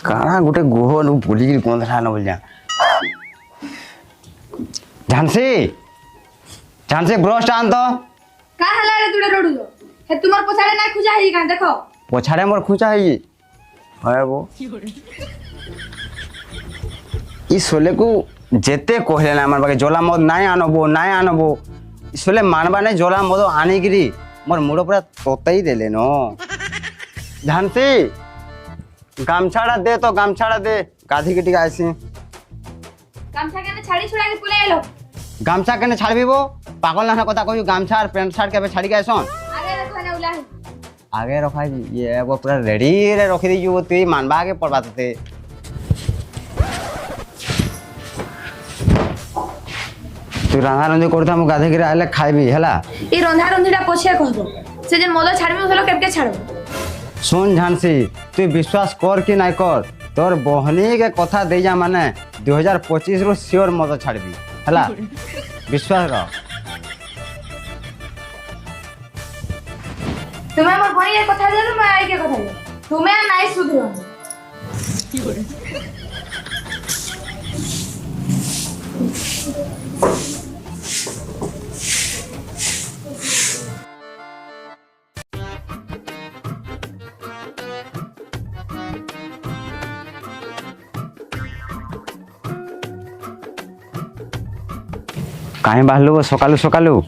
काना गोटे गोह नु बोली गंधला न बोल झांसी झांसी ब्रश आन तो का हला रे तुडे रोडू हे तुमर पछाड़े ना खुजा ही का देखो पछाड़े मोर खुचा है है वो ई सोले को जेते कहले ना हमर बाके जोला मद नाय आनबो ई सोले मानबा नै जोला मद आनी गिरी मोर मुड़ पूरा तोतई देले न झांसी गामछाड़ा दे तो गामछाड़ा दे गाधी के टिका आसी गामछा के छाड़ी छुड़ा के पुले एलो गामछा केने छाड़बी वो पागल ना कथा कहू गामछा और पैंट शर्ट के छाड़ी के आसन आगे रखो ना उलाही आगे रखा ये वो पूरा रेडी रे रखी दी वो तुई मानबा के पड़बा तते तू रंधा रंधी करता मु गाधे के आले खाइबी हला ई रंधा रंधीटा पछे कहबो से जे मोलो छाड़बी उसलो केबके छाड़बो सुन झांसी तू विश्वास कर कि नहीं कर तोर बहनी के कथा दे जा माने 2025 रो श्योर मत छाड़बी हला विश्वास रह तुम्हें मोर भणी के कथा दे मैं आई के कथा दे तुम्हें नाइ सुधरो काहे बाहलु सकालु सकालु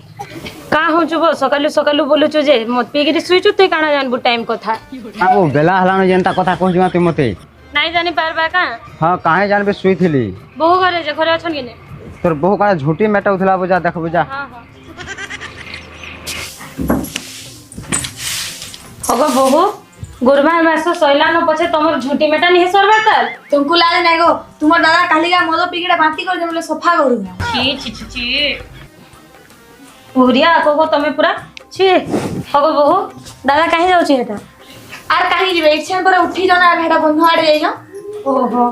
का हो जुबो सकालु सकालु बोलुछु जे मत पीगिरी सुइछु ते काना जानबु टाइम कथा ओ बेला हलानो जेंता कथा कहजमा तू मते नाही जानि पारबा का हां काहे जानबे सुई थिली बहु घरे जे घरे अछन किने तोर बहु काहे झूठी मेटा उथला बुझा देख बुझा हां हां होगो बहु गुरबा मास सैला न पछे तमर झूठी मेटा नि सरबा तर तुमको लाले नाही गो तुमर दादा काली का मोदो पीगड़ा बांती कर देले सफा करू छी छी छी छी पुरिया को तमे पूरा छी होगो बहु दादा काहे जाउ छी हेटा आर काहे जीवे एक्शन पर उठी जना भेडा बंधु आडे जाई न ओहो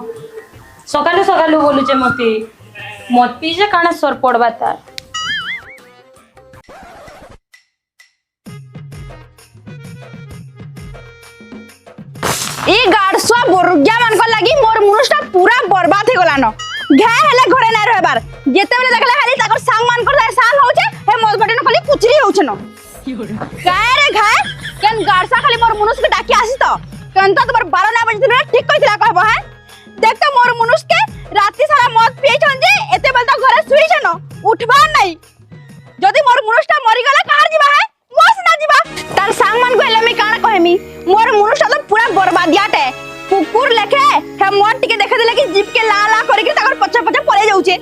सकालु सकालु बोलुचे मते मत पी जे काना सर पड़बा तार ई गाडसवा बोरुगिया मान को लागी मोर मुनुष्टा पूरा बर्बाद हे गलान घाय हेले घरे ना रहबार जेते बेले देखले खाली ताकर सांग मान कर सांग होचे हे मोर बटे न खाली पुचरी होचे न काय रे घाय केन गाडसा खाली मोर मुनुष के डाकी आसी तो केन तो तोर 12 ना बजे दिन ठीक कइला कहबो है देख तो मोर मुनुष के राती सारा मद पिए छन जे एते बेल तो घरे सुई छन उठबा नहीं जदी मोर मुनुष्टा मरि गला कार जीवा है मोस ना जीवा तार सांग मान को एले मी काना कहमी मोर मुनुष्टा तो पूरा बर्बादियाटे कुकुर लेखे हे मोर टिके देखे देले कि जीप के ला ला करी के ताकर पछे पछे पळे जाउचे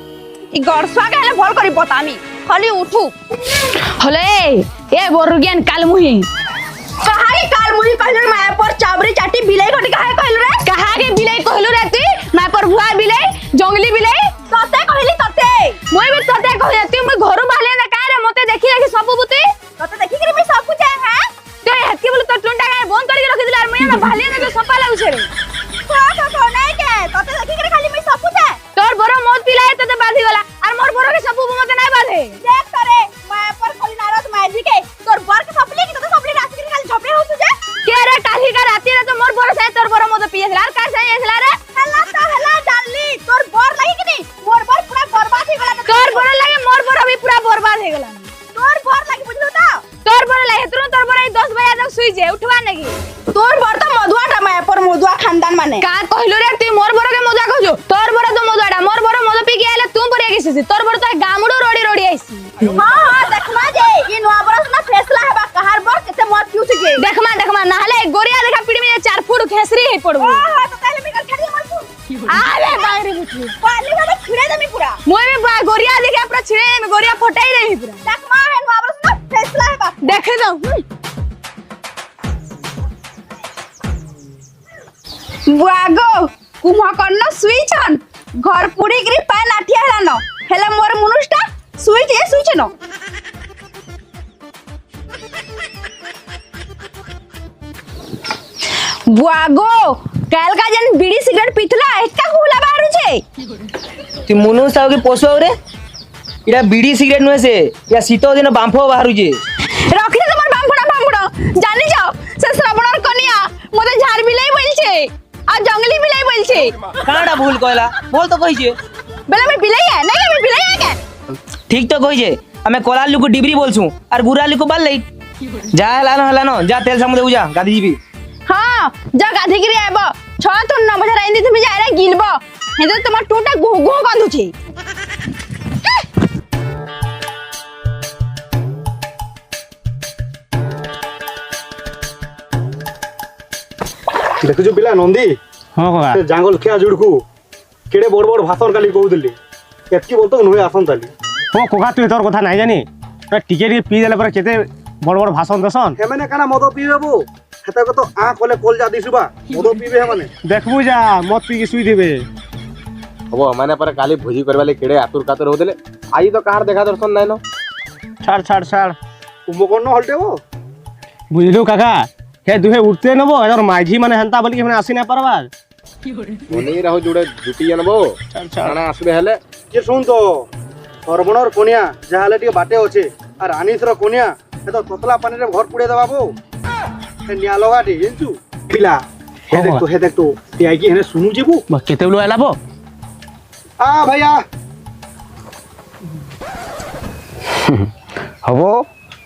ई गड़सवा के हेले भल करी बतामी खाली उठू हले ए बोरुगियन कालमुही कहा के कालमुही कहलु मैं पर चाबरी चाटी बिलाई घटी काहे कहलु रे कहा के बिलाई कहलु रे तू मैं पर भुआ बिलाई जंगली बिलाई तते कहली तते मोय भी तते कहले तू मैं घरु बाहले ना का रे मते देखि देखि सब बुती तते देखि के मैं सब कुछ है हां तो हेती बोले तो टुंडा का बंद करके रखि दिला मैं ना भाले ना सपा लागु छे को नहीं के तते देखि के खाली मैं सब कुछ है तोर बरो मौत पिलाए तते बाधी गला और मोर बरो के सब मते नहीं बाधे देख करे मैं पर खाली नारद माजी के तोर बर के सपली के तते सपली रात के खाली झपे हो तुझे के रे काली का राती रे तो मोर बरो से तोर बरो मते पिए और का से एसला रे हला डालली तोर बर लागी कि नहीं मोर बर पूरा बर्बाद हो गला तोर बर लागे मोर बर भी पूरा बर्बाद हो गला तोर बर लागी बुझलो तो तोर बर लागे हेतरो तोर बर 10 बजे तक सुई जे उठवा नेगी तोर बर तो मधुआटा मैं पर मधुआ खानदान माने का कहलु रे तू मोर बर के मधुआ कहजो तोर बर तो मधुआटा मोर बर मधु पी के आले तू पर गेसी तोर बर तो गामुडो रोडी रोडी आइसी हां हां देखमा जे ई नवा बरस ना फैसला हेबा कहार बर केते मत पिउ छे देखमा नाहले गोरिया देखा पीड़ी में 4 फुट खेसरी हे पड़बो हां तो पहले मिकल खड़ी मत आरे बाहरी बुझी पाली वाला खिड़े दमी पूरा मोय में गोरिया देखे पूरा छिड़े में गोरिया फटाई रही पूरा देखमा है नवा बरस ना फैसला हेबा देखे जाऊ बुआगो कुम्भकर्ण सुईछन घर पुड़ी गिरी पा नाठिया हलानो हेले मोर मुनुष्टा सुईछे न बुआगो काल का जन बीड़ी सिगरेट पीथला एका हुला बाहरु छे ती मुनु साव के पोसो रे इडा बीड़ी सिगरेट नुहे से या शीतो दिन बांफो बाहरु जे रखि दे तमर बांफड़ा जानी जाओ से श्रावणर कन्या मते झाड़ बिलाई बोल छे আর জঙ্গলি বিলাই বলছে কাটা ভুল কইলা বল তো কইছে বেলা আমি বিলাই নাই আমি বিলাই কে ঠিক তো কইছে আমি কলার লুকু ডিবরি বলছু আর গুড়া লুকু বাল্লাই যা হেলানো যা তেল সামুদে উজা গাদি দিবি হ্যাঁ যা গাধি গিরি আইব 6 তুন 9 বজে রাইন্দি তুমি যাইরা গিলব হেতে তোমার টুটা গু গু গন্ধুছি ଦେଖୁଛୁ ପିଲା ନନ୍ଦୀ ହଁ କକା ସେ ଜଙ୍ଗଲ ଖିଆ ଜୁଡ଼କୁ କେଡ଼େ ବଡ଼ ବଡ଼ ଭାଷଣ କାଲି କହୁଥିଲି ଏତ୍କି ବୋଲ ତ ନୁହେଁ ଆସନ୍ତାଲି ଓ କକା ତୁଇ ତୋର କଥା ନାଇଁ ଜାନି ଟିକେ ଟିକେ ପିଇ ଦେଲେ ପରେ କେତେ ବଡ଼ ବଡ଼ ଭାଷଣ ଦେସନ୍ ହେମାନେ କାଣା ମଦ ପିଇବେ ବୋ ହେତାକ ତ ଆଁ କଲେ କଲଜା ଦିଶୁବା ମଦ ପିଇବେ ହେମାନେ ଦେଖବୁ ଯା ମତ ପିଇକି ଶୁଇଥିବେ হব মানে পরে কালি ভোজি করবা লাগি কেড়ে আতুর কাতুর হউলে আই তো কাহার দেখা দর্শন নাই ন ছাড় ছাড় ছাড় কুম্ভকর্ণ হলটে বো বুঝলু কাকা হে দুহে উঠতে নেব এবার মাঝি মানে হেন্তা বলি মানে আসি না পারবার মনে রাহু জুড়ে জুটি আনবো ছাড় ছাড় কানা আসবে হেলে যে শুন তো সর্বণর কনিয়া যাহালে টিকে বাটে আছে আর আনিসর কনিয়া এ তো ততলা পানিরে ঘর পুড়ে দেবা বো এ নিয়া লগাটি জানছু পিলা হে দেখ তো টিয়াই কি হেনে শুনু যেবু কেতে বলু এলাব আ ভাইয়া হব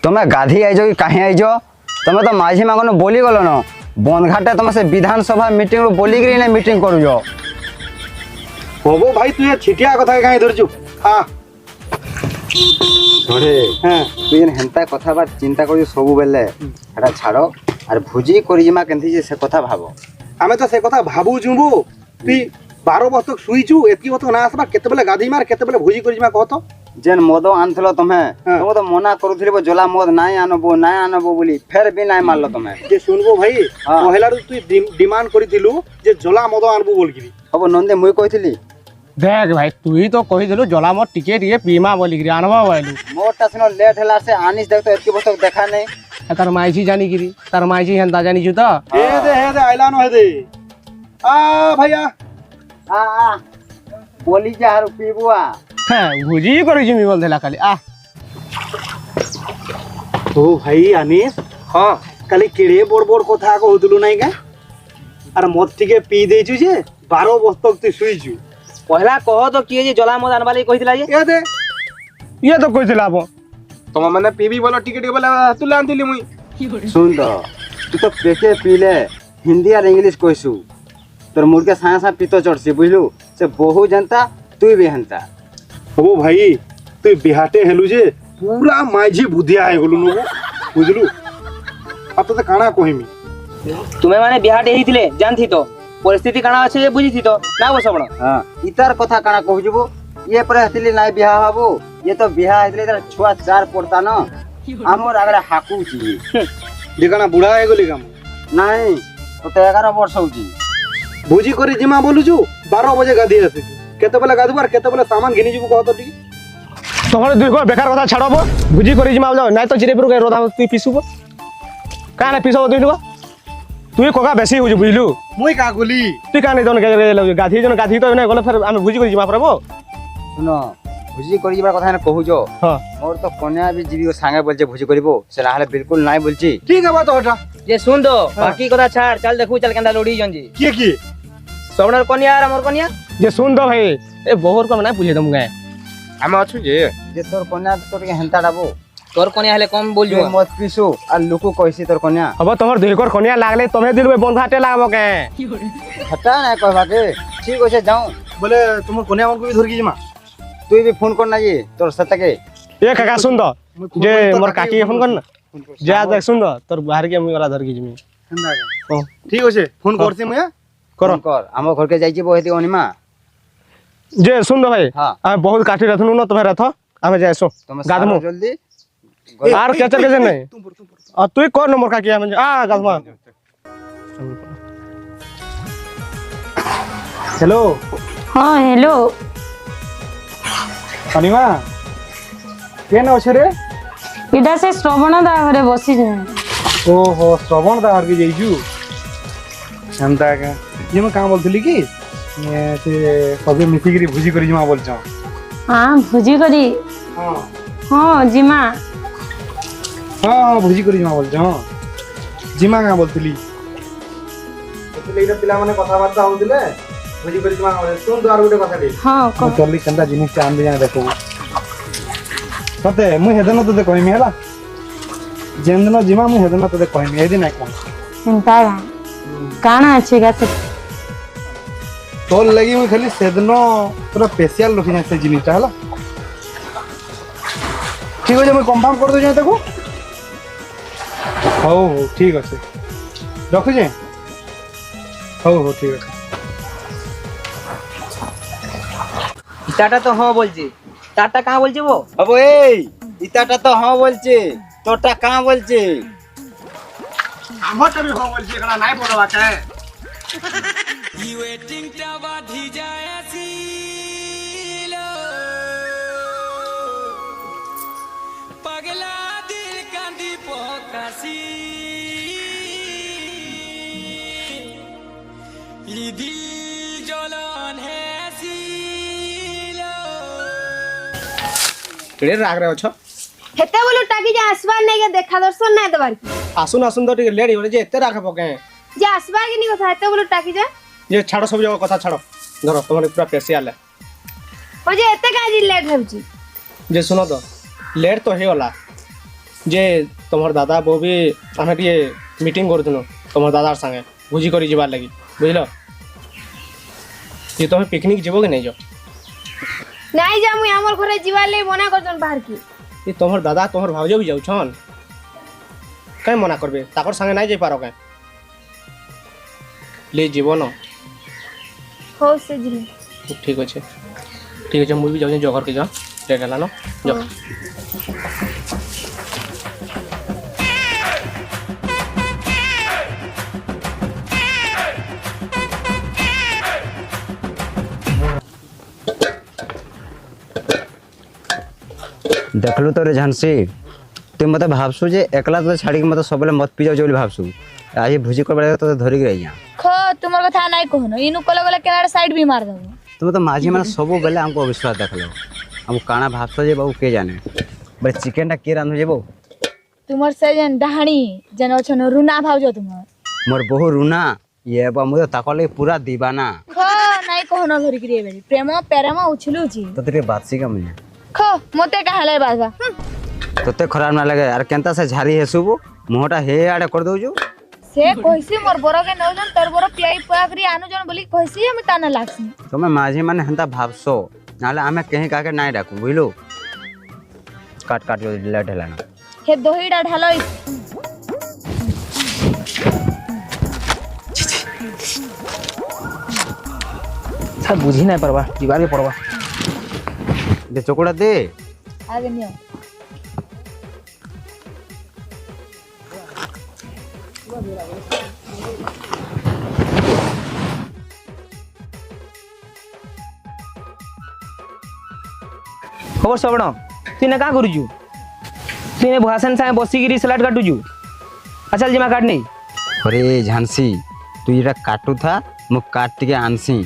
তুমি গাধি আইজ কি কাহি আইজ তুমি তো মাঝি মাগনো বলি গল ন বনঘাটে তুমি সে বিধানসভা মিটিং বলিকি না মিটিং করুছ হবো ভাই তুই এ ছিটিয়া কথা কাহি ধরছু হ্যাঁ শোনে হ্যাঁ তুই হেন্তা কথা বা চিন্তা করছি সবু বেলে এটা ছাড় আর ভুজি করি যা কেমতি সে কথা ভাব আমি তো সে কথা ভাবুছু বো তুই 12 বছর শুইছু এতকি বছর না আসবা কেতেবেলে গাধি মার কেতেবেলে ভুজি করি যা কহ তো যেন মদ আনছিল তুমি হ্যাঁ। তুমি তো মনা করুছিল জলা মদ নাই আনবো বলি ফের বি নাই মারল তুমি যে শুনবো ভাই হ্যাঁ। পহেলারু তুই ডিমান্ড করিଥିଲୁ যে জলা মদ আনবো বলকিরি হব নন্দে মুই কইছিলি দেখ ভাই তুই তো কহিদেলু জলা মত টিকে টিকে পিমা বলিকি আনবা বইলু মোরটা সিনো লেট হেলা সে আনিস দেখতো এতকি বছর দেখা নাই তার মাইছি জানিকিরি তার মাইছি হেন্তা জানিছু তো হে দে আইলানো হে দে আ ভাইয়া আ বলি যা আর পিবুয়া হ্যাঁ ভুজি করেছি মি বলদেলা খালি আহ তো ভাই আনিস হ্যাঁ কালি কেড়ে বড় বড় কথা কহুଥିଲୁ নাই কা আর মদ টিকে পি দেইছু যে 12 বছর তুই শুইছু পহলা কহ তো কিয়ে যে জলা মদ আনবা লাগি কইছিলা যে এ দে ইয়ে তো কইছিল আপ তোমার মানে পিবি বলো টিকে টিকে বলে তুলে আনতিলি মুই শুন তো তুই তো পেকে পিলে হিন্দি আর ইংলিশ কইছু তোর মুরকে সায়া সায়া পিতো চড়ছি বুঝলু সে বহু জানতা তুই বি হেনতা হবো ভাই তুই বিহাটে হেলু যে পুরা মাঝি বুধিয়া হয়ে গলু নবু বুঝলু আর তোতে কাଣା কহিমি তুমি মানে বিহাটে হেইছিলে জানথি তো পরিস্থিতি কানা আছে যে বুঝিছি তো না বসবণ হ্যাঁ ইতার কথা কাଣା কহুছিব ইয়ে পরে হতিলি নাই বিহা হবো ইয়ে তো বিহা হইতলে তার ছুয়া চার পড়তা ন আমার আগরে হাকুছি যে কাଣା বুড়া হয়ে গলি কাম নাই তো 11 বর্ষ হউছি ভুজি করে জিমা বলুছু 12 বজে গাধি আসিছু কেতেবেলে গাধু আর কেতেবেলে সামান ঘিনি ଯିବୁ কহ তো ঠিক তোমার দুই বেকার কথা ছাড়ব ভুজি করে জিমা যাও নাই তো জিরে পুরো রোধা তুই পিসুব কানে পিসব তুই লুক তুই ককা বেশি হউছি বুঝলু মুই কা গলি তুই কানে জন গাধি তো না গলে ফের আমি ভুজি করে জিমা পারবো শুন ভুজি করি যাবার কথা না কহুছ হ্যাঁ মোর তো কন্যা বি জীবি সাঙ্গে বলছে ভুজি করিব সে নাহলে বিলকুল নাই বলছি ঠিক আছে তো ওটা যে শুন তো বাকি কথা ছাড় চাল দেখু চাল কেন্দা লড়ি জঞ্জি কি কি সবনার কনিয়া আর আমার কনিয়া যে শুন তো ভাই এ বহুর কম না বুঝে দম গায়ে আমি আছু যে যে তোর কন্যা তোর হেন্তা ডাবো তোর কনিয়া হলে কম বলজু তুই মত পিসু আর লুকু কইছি তোর কন্যা হব তোমার দুই কর কনিয়া লাগলে তুমি দিলবে বন্ধাতে লাগাবো কে হটা নাই কইবাকে ঠিক আছে যাও বলে তোমার কোনে আমাকে বি ধরকি জিমা তুই বি ফোন কর না যে তোর সাথে এ কাকা শুন তো যে মোর কাকি ফোন কর না যা দেখ শুন তো তোর বাহার কে মুই ওরা ধর কি জিমি ও ঠিক আছে ফোন করছি মুই কর কর আমার ঘরকে যাইছি বহেতি অনিমা যে শুন তো ভাই হ্যাঁ। আমি বহুত কাটি রাখনু না তুমি রাখ আমি যাইছো তুমি গাদমু সারো জলদি আর কেচে কেচে নাই আর তুই কর নম্বর কাকি আমি গাদমা হ্যালো হ্যাঁ হ্যালো অনিমা কেন আছে রে এটা সে শ্রবণ দা ঘরে বসিছে ଓହୋ ଶ୍ରବଣ ଦା ଘରକେ ଯାଇଛୁ ସେନ୍ତା ଏକା ଯେ ମୁଁ କାଁ ବୋଲୁଥିଲି କି ସେ ସବେ ମିଶିକିରି ଭୋଜି କରି ଯିମା ବୋଲଛ হ্যাঁ ভুজি করি ହଁ হ্যাঁ জিমা ହଁ ହଁ ଭୋଜି କରି ଯିମା ବୋଲଛ ହଁ ଯିମା କାଁ ବୋଲୁଥିଲି ସେଥିଲାଗି ପିଲାମାନେ କଥାବାର୍ତ୍ତା ହଉଥିଲେ ଭୋଜି କରି ଯିମା ଶୁଣ ତୁ ଆର ଗୋଟେ କଥାଟି ହଁ ମୁଁ ଚଲି କେନ୍ତା ଜିନିଷଟା ଆଣିବି ଜାଣି ଦେଖୁ ତତେ ମୁଁ ହେଦିନ ତତେ କହିମି ହେଲା ଯେନ୍ ଦିନ ଯିମା ମୁଁ ହେଦିନ ତତେ କହିମି ଏଦିନ ନାଇଁ କହ ଚିନ୍ତା କାଣା ଅଛି ଗା ତୋର ଲାଗି ମୁଁ ଖାଲି ସେଦିନ ପୁରା ସ୍ପେଶିଆଲ ରଖିଛେ ସେ ଜିନିଷଟା ହେଲା ଠିକ ଅଛି ମୁଇଁ କନଫର୍ମ କରିଦେଉଛେ ତାକୁ ହଉ ହଉ ଠିକ ଅଛି ରଖୁଛେ ହଉ ହଉ ଠିକ ଅଛି ইটাটা তো হ্যাঁ বলছে তারটা কাঁ বলছে বো अब ए इताटा तो हाँ बोलছে তোরটা কাঁ বলছে আমারটা বি হো বলছি এখানে নাই বলবা কে কেড়ে রাগ রে অছ হেতে বলো টাকি যে আসবার নাই দেখা দর্শন নাই দেবার কি আসুন আসুন তো টিকে লেট হইলে যে এতে রাখে পকে যে আসবার কি নি কথা হেতে বলো টাকি যে যে ছাড়ো সব যাক কথা ছাড়ো ধরো তোমার পুরা স্পেশাল ও যে এতে কাজি লেট হউছি যে শুনো তো লেট তো হয়েগলা যে তোমার দাদা বউ বি আমি টিকে মিটিং করুন তোমার দাদার সাথে ভোজি করে যাবার লাগি বুঝল যে তুমি পিকনিক যাব কি নাই যাও নাই যা মুই আমার ঘরে জিবার লাই মনা করছন বাহার কি এই তোমার দাদা তোমার ভাউজ বি যাউছন কাই মনা করবে তাকর সাথে নাই যাই পারো কে লে জীবন হো সে জিলে ঠিক আছে ঠিক আছে মুই বি যাউছি জগর কে যা লেট হেলা ন যাও देखलु तो रे झांसी तुम मत भावसु जे एकला तो छाड़ी के मत सबले मत पी जाऊ भावसु आज भोजी कर तो धरी के रहिया खो तुमर कथा नहीं कहनो इनु कले गले केनाडे साइड भी मार दबो तुम तो माझी माने सब बेले हमको अविश्वास देखलो हम काना भावसु जे बाबू के जाने बड़े चिकन टा के रांधु जेबो तुमर से जन डहाणी जन छनो रुना भावजो तुमर मोर बहु रुना ये बा मुझे ताकले पूरा दीवाना खो नहीं कहनो धरि के बेली प्रेम प्रेम उछलुची तो तेरे बात सी का मुझे खो मते कहले बाबा तोते खराब ना लगे यार केनता से झारी हेसुबो मोहटा हे आडे कर दउजु से कहिसी मोर बरो के नौजन तोर बरो पियाई पुआ करी आनु जन बोली कहिसी हम ताना लागसी तुमे माझी माने हंता भावसो नाले आमे कहीं काके नाइ डाकू बुझलो काट काट जो लेट हेलाना हे दोहीडा ढालई सा बुझी नहीं परवा दीवार के पड़वा दे चोकड़ा दे आगे नियो खबर सबड़ तु ना क्या करूचु तु ने भाषण साए बसिकी सलाड काटुचु अच्छा जिमा काट नहीं अरे झांसी तू इरा काटू था मु काट के आनसी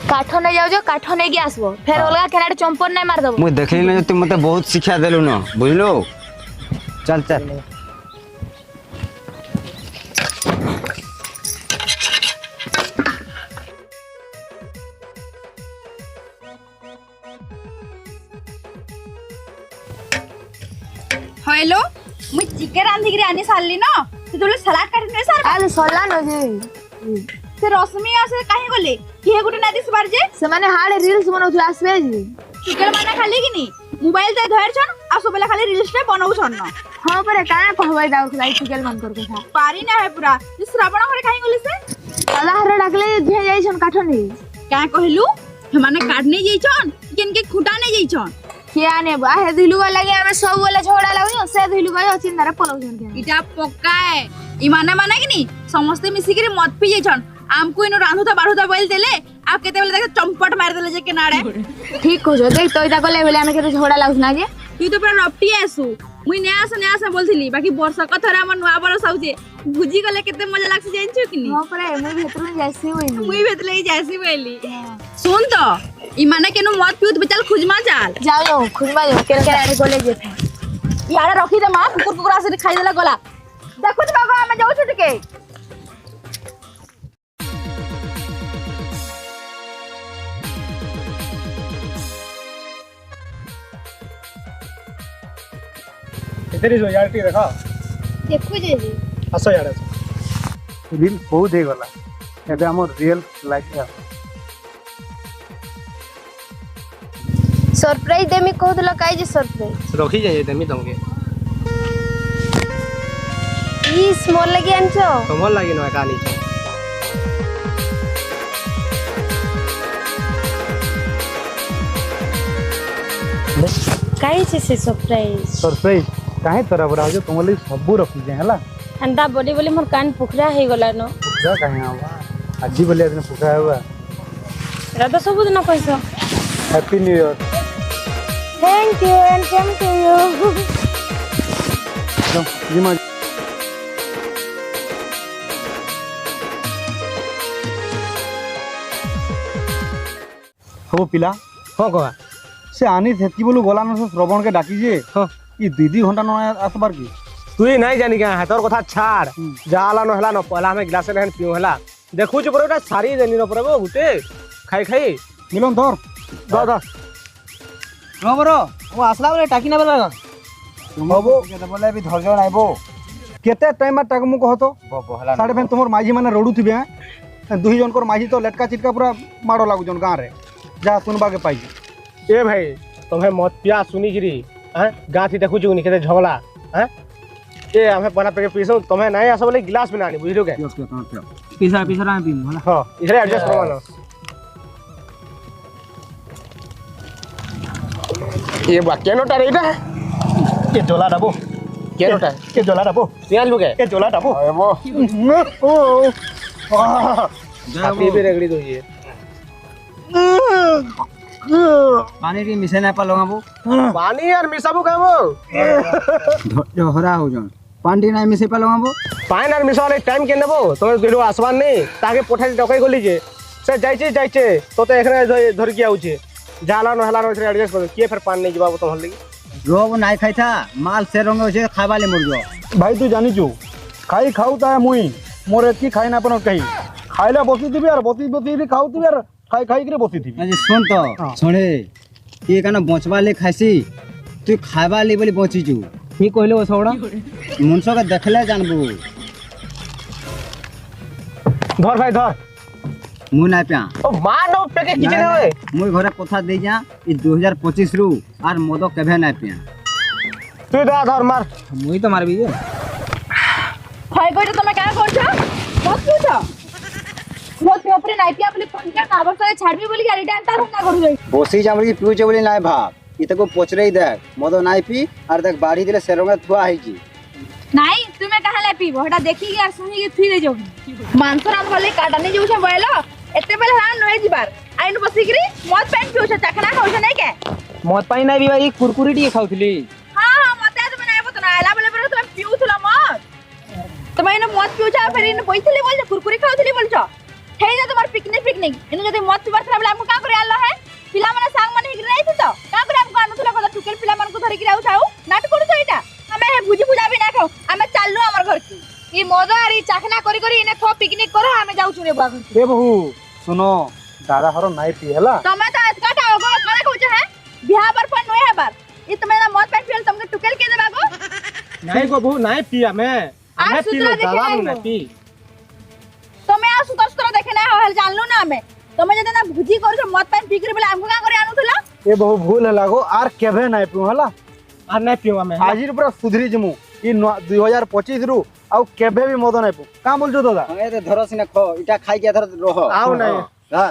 काठ नहीं जाओ जो काठ नहीं के आसबो फिर अलगा केनाडे चंपन नहीं मार दबो मु देखली न तू मते बहुत शिक्षा देलु न बुझलो चल चल हेलो मुई चिकन रांधी के आनी सारली न तू तो सलाद काट नै सार आज सल्ला न जे से रश्मि आसे काहे गले के गुटे ना दिस बार जे से माने हाडे रील्स बनौथु आसबे जी चिकन माने खाली कि नी मोबाइल दे धर छन आ सबले खाली रील्स रे बनौ छन न हां पर काना कहबै दाउ खलाई चिकन मन कर कथा पारी ना है पूरा इस श्रावण घरे काहे गले से सल्ला हरे डाकले धे जाई छन काठ नहीं का कहलु माने काट नै जाई छन चिकन के खुटा नै जाई छन के आने बा हे दिलु लगे हमें सब बोले झगड़ा लागो से दिलु गयो चिंतारे पलौ जन के इटा पक्का है ई माने कि नी समस्त मिसी के मत पी जाई छन हमको इनो रांधुता बाढ़ुता बोल देले आप केते बेले देखे चंपट मार देले जे केनाडे ठीक हो जो देख तो इता कोले बेले हमें के झगड़ा लागस ना जे तू तो पूरा रपटी आसु मुई ने आस बोलथिली बाकी वर्ष कथरा मन नुआ बरस आउजे भुजी गले केते मजा लागसी जानछु कि नी हां पर मुई भेतरु जैसी होई मुई भेतले ही जैसी बोली सुन तो ई माने केनु मत पिउत बेचाल खुजमा चाल जाओ खुजमा जो के आड़े कोले जे यार रखी दे मां कुकुर कुकुर आसे खाई देला गला देखो तो बाबा हम जाऊ छुट के इधर ही यार टी देखा देखु जे जी आसो यार रील बहुत हे गला एबे हमर रियल लाइफ सरप्राइज देमी कहतला काई जे सरप्राइज रखी जाए देमी तुमके ई स्मॉल लगी आनछो तुमर लागी न का नीचे काई से सरप्राइज सरप्राइज काहे तोरा बरा जो तुम लई सब रखी जाए हला अंडा बोली बोली मोर कान पुखरा हे गला न जा काहे आवा आजी बोले दिन पुका हुआ एरा तो सब दिन कहसो happy new year thank you and same to you जी मां हो पिला हां कहा से आनी थेती बोलू गलान से श्रवण के डाकी जे हां ई 2 घंटा न आसबार की तुई नहीं जानी क्या है तोर कथा छाड़ जाला न हला न पहला हमें गिलास लेहन पियो हला देखु छ बरोटा सारी देनी न परबो गुटे खाई खाई मिलन धर द द रो बरो वो आसला बोले टाकी ना बोला तुम के बोले भी धरजो नाइबो केते टाइम टाक मु कहतो साडे फेन तुमर माझी माने रोडू थिबे दुही जन कर माझी तो लटका चिटका पूरा मारो लागु जन गां रे जा सुनबा के पाई ए भाई तुम्हें मत पिया सुनी गिरी हैं गाथी देखु छु निके झगला हैं ए हमें पहला पे पीसो तुम्हें नहीं आसो बोले गिलास में नानी बुझलो के पिसा पिसा ना पी होला हां इधर एडजस्ट करवाना ये वाक्य नोटा रेटा के जोला डाबो क्या नोटा के जोला डाबो पियाल बुके के जोला डाबो अरे वो ओ हाथी भी रगड़ी दो ये पानी टी मिसे ना पालोंगाबो पानी यार मिसाबू कहबो जो हरा हो जन पानी ना मिसे पालोंगाबो पानी यार मिसा वाले टाइम के नेबो तो गेलो आसमान नहीं ताके पोठाली डकाई गली जे से जाइचे तो एखने धर के आउचे जाला न हला न एडजस्ट कर के फिर पानी नहीं जबाबो तो हल्ली रोब नाइ खाई था माल से रंग होचे खाबाले मर जो भाई तू जानी छु खाई खाऊ ता मुई मोर एतकी खाई ना पन कही खाइला बसी दिबी यार बसी बसी भी खाऊ तू यार खाई खाई करे बसी थी अजे सुन तो सुने ये काना बचवा ले खाइसी तू खाबा ले बोली बची छु मी कहले ओ सौड़ा मुनसो के देखले जानबो धर भाई धर मु ना प्या ओ मानो पेके किचन होए मुई घरे कथा दे जा ई 2025 रु आर मदो केभे ना प्या तू दा धर मार मुई तो मारबी जे হয় কইটা তুমি কেন করছো মত পুছো মত পেপরে নাই পিয়া বলি पंखा काबर करे छाड़बी बोली गाड़ी टाइम तार ना करू जाई बसी जामरी पिउचे बोली नाइ भाब इतको पोचरेई देख मदो नाइ पी आर देख बाड़ी दिले सेरंगे थुआ हैजी নাই তুমি কাহালে পিবো এটা দেখি কি আর শুনি কি ফিরে যাও মাংস রান বলে কাটানি যাউছে বইলো এতে বেলা হান নই দিবার আইনু বসিকরি মদ পেন পিউছে চাকনা খাউছে নাই কে मत पाई ना भी भाई कुरकुरी टी खाउथली हां हां मते তুমি নাই বতো না আলা বলে তুমি পিউছলা মদ তুমি এনে মদ পিউছা ফের এনে বইছলি বলছো কুরকুরি খাউছলি বলছো হেই না তোমার পিকনিক এনে যদি মদ পিবার ছিল বলে আমু কা করে আল্লাহ হে পিলা মানে সাং মানে হিগরে আইছি তো কা করে আমু আনুতলা কথা টুকেল পিলা মানকু ধরি কি আউছাও নাট করছো এটা আমি ভুজি ভুজা भी না খাও আমি চাললু আমার ঘর কি ই মদ আর ই চাখনা করি করি এনে থো পিকনিক করো আমি যাউছু রে বাঘ ए बहू सुनो दादा हरो नाइ पी हला তুমি তো আজকাটা ওগো করে কইছো হ্যাঁ বিয়া বার পর নয় হবার ই তুমি না মদ পেন পিল তুমি টুকেল কে দেবা গো नहीं को बहु नहीं पिया मैं आज मैं सुतरा पी देखे दादा आइबो। नहीं पी তুমি আর সুতস্ত্র দেখে না হল জানলু না আমি তুমি যদি না ভুজি করছো মদ পেন পিকরি বলে আমগো কা করে আনুথলা ए बहू भूल हला गो आर केभे नाइ पी हला और नहीं पियो मैं आजिर पूरा सुधरी जमु ई 2025 रु आउ केभे भी मद नाइ पू का बोलजो दादा ए ते धरो सिने खो इटा खाई के धर रहो आओ नहीं धर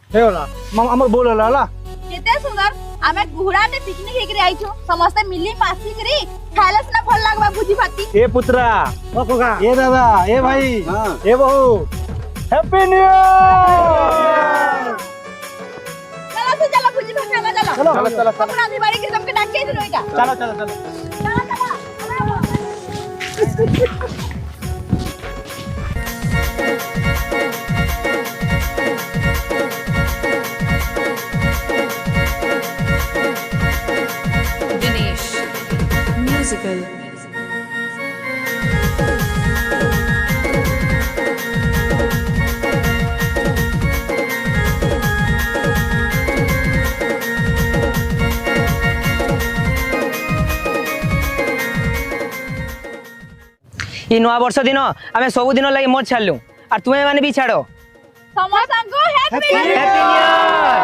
हे होला हमर बोल हला केते सुंदर आमे गुहराते पिकनिक हेकरी आइछो समस्त मिली मासी करी खाइलस ना भल लागबा भुजी भाती ए पुत्रा ओ कोका ए दादा ए भाई हां ए बहू हैप्पी न्यू ईयर चलो भुजी भात खावा चलो चलो चलो अपना भी बाड़ी के तुमके डाके दिनो इटा चलो चलो चलो चलो Dinesh. Musical. ये नवा वर्ष दिन आमे सब दिन लगे मत छाड़लु और तुम्हें माने भी छाड़ो समस्त को हैप्पी हैप्पी न्यू ईयर।